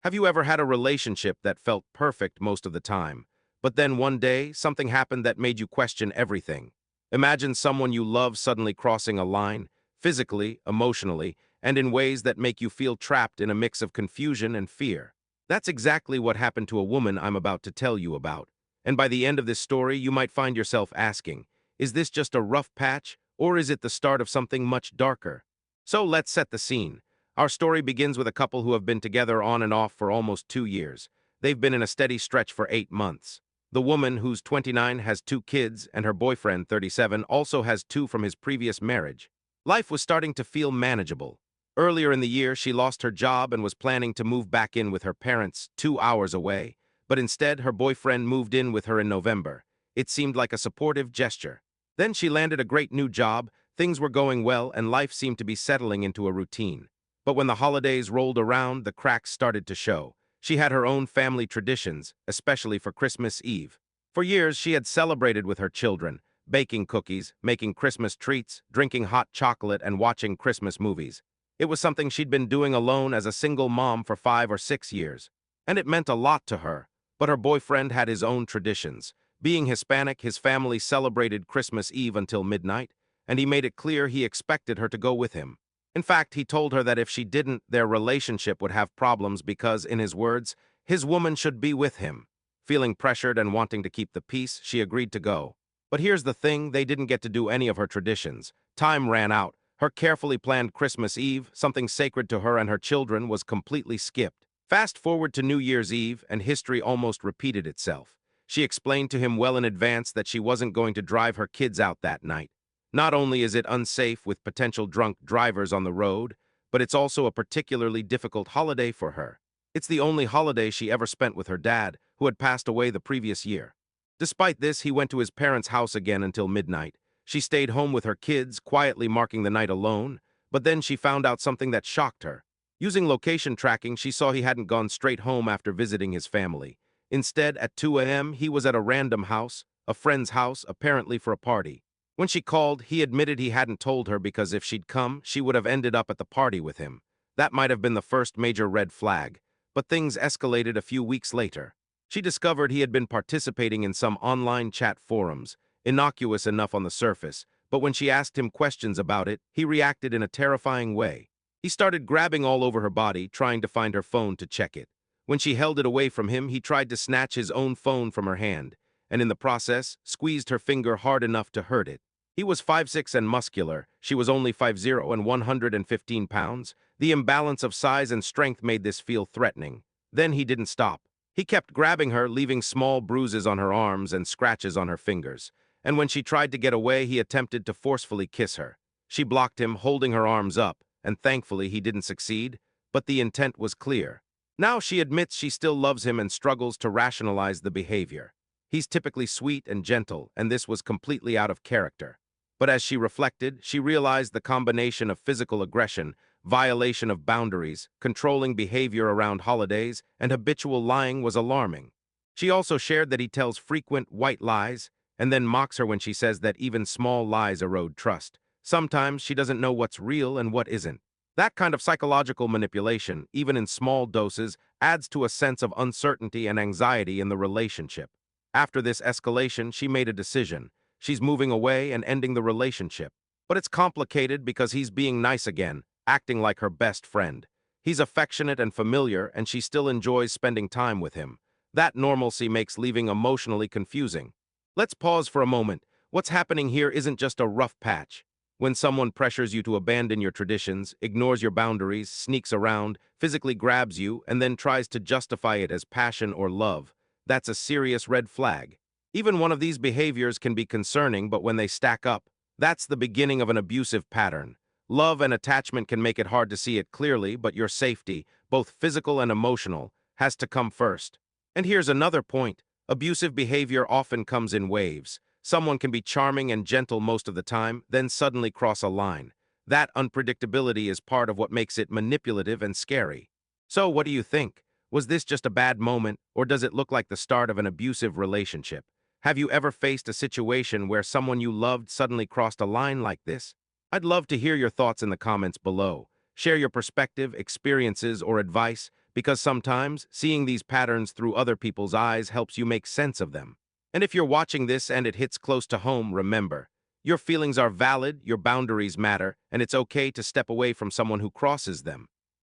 Have you ever had a relationship that felt perfect most of the time, but then one day something happened that made you question everything? Imagine someone you love suddenly crossing a line, physically, emotionally, and in ways that make you feel trapped in a mix of confusion and fear. That's exactly what happened to a woman I'm about to tell you about. And by the end of this story, you might find yourself asking, is this just a rough patch, or is it the start of something much darker? So let's set the scene. Our story begins with a couple who have been together on and off for almost 2 years. They've been in a steady stretch for 8 months. The woman, who's 29, has 2 kids, and her boyfriend, 37, also has 2 from his previous marriage. Life was starting to feel manageable. Earlier in the year, she lost her job and was planning to move back in with her parents 2 hours away, but instead her boyfriend moved in with her in November. It seemed like a supportive gesture. Then she landed a great new job, things were going well, and life seemed to be settling into a routine. But when the holidays rolled around, the cracks started to show. She had her own family traditions, especially for Christmas Eve. For years, she had celebrated with her children, baking cookies, making Christmas treats, drinking hot chocolate, and watching Christmas movies. It was something she'd been doing alone as a single mom for 5 or 6 years. And it meant a lot to her. But her boyfriend had his own traditions. Being Hispanic, his family celebrated Christmas Eve until midnight, and he made it clear he expected her to go with him. In fact, he told her that if she didn't, their relationship would have problems because, in his words, his woman should be with him. Feeling pressured and wanting to keep the peace, she agreed to go. But here's the thing, they didn't get to do any of her traditions. Time ran out. Her carefully planned Christmas Eve, something sacred to her and her children, was completely skipped. Fast forward to New Year's Eve, and history almost repeated itself. She explained to him well in advance that she wasn't going to drive her kids out that night. Not only is it unsafe with potential drunk drivers on the road, but it's also a particularly difficult holiday for her. It's the only holiday she ever spent with her dad, who had passed away the previous year. Despite this, he went to his parents' house again until midnight. She stayed home with her kids, quietly marking the night alone, but then she found out something that shocked her. Using location tracking, she saw he hadn't gone straight home after visiting his family. Instead, at 2 a.m., he was at a random house, a friend's house, apparently for a party. When she called, he admitted he hadn't told her because if she'd come, she would have ended up at the party with him. That might have been the first major red flag, but things escalated a few weeks later. She discovered he had been participating in some online chat forums, innocuous enough on the surface, but when she asked him questions about it, he reacted in a terrifying way. He started grabbing all over her body, trying to find her phone to check it. When she held it away from him, he tried to snatch his own phone from her hand, and in the process, squeezed her finger hard enough to hurt it. He was 5'6" and muscular. She was only 5'0" and 115 pounds. The imbalance of size and strength made this feel threatening. Then he didn't stop. He kept grabbing her, leaving small bruises on her arms and scratches on her fingers. And when she tried to get away, he attempted to forcefully kiss her. She blocked him, holding her arms up, and thankfully he didn't succeed, but the intent was clear. Now she admits she still loves him and struggles to rationalize the behavior. He's typically sweet and gentle, and this was completely out of character. But as she reflected, she realized the combination of physical aggression, violation of boundaries, controlling behavior around holidays, and habitual lying was alarming. She also shared that he tells frequent white lies, and then mocks her when she says that even small lies erode trust. Sometimes she doesn't know what's real and what isn't. That kind of psychological manipulation, even in small doses, adds to a sense of uncertainty and anxiety in the relationship. After this escalation, she made a decision. She's moving away and ending the relationship. But it's complicated because he's being nice again, acting like her best friend. He's affectionate and familiar, and she still enjoys spending time with him. That normalcy makes leaving emotionally confusing. Let's pause for a moment. What's happening here isn't just a rough patch. When someone pressures you to abandon your traditions, ignores your boundaries, sneaks around, physically grabs you, and then tries to justify it as passion or love, that's a serious red flag. Even one of these behaviors can be concerning, but when they stack up, that's the beginning of an abusive pattern. Love and attachment can make it hard to see it clearly, but your safety, both physical and emotional, has to come first. And here's another point. Abusive behavior often comes in waves. Someone can be charming and gentle most of the time, then suddenly cross a line. That unpredictability is part of what makes it manipulative and scary. So, what do you think? Was this just a bad moment, or does it look like the start of an abusive relationship? Have you ever faced a situation where someone you loved suddenly crossed a line like this? I'd love to hear your thoughts in the comments below. Share your perspective, experiences, or advice, because sometimes seeing these patterns through other people's eyes helps you make sense of them. And if you're watching this and it hits close to home, remember, your feelings are valid, your boundaries matter, and it's okay to step away from someone who crosses them.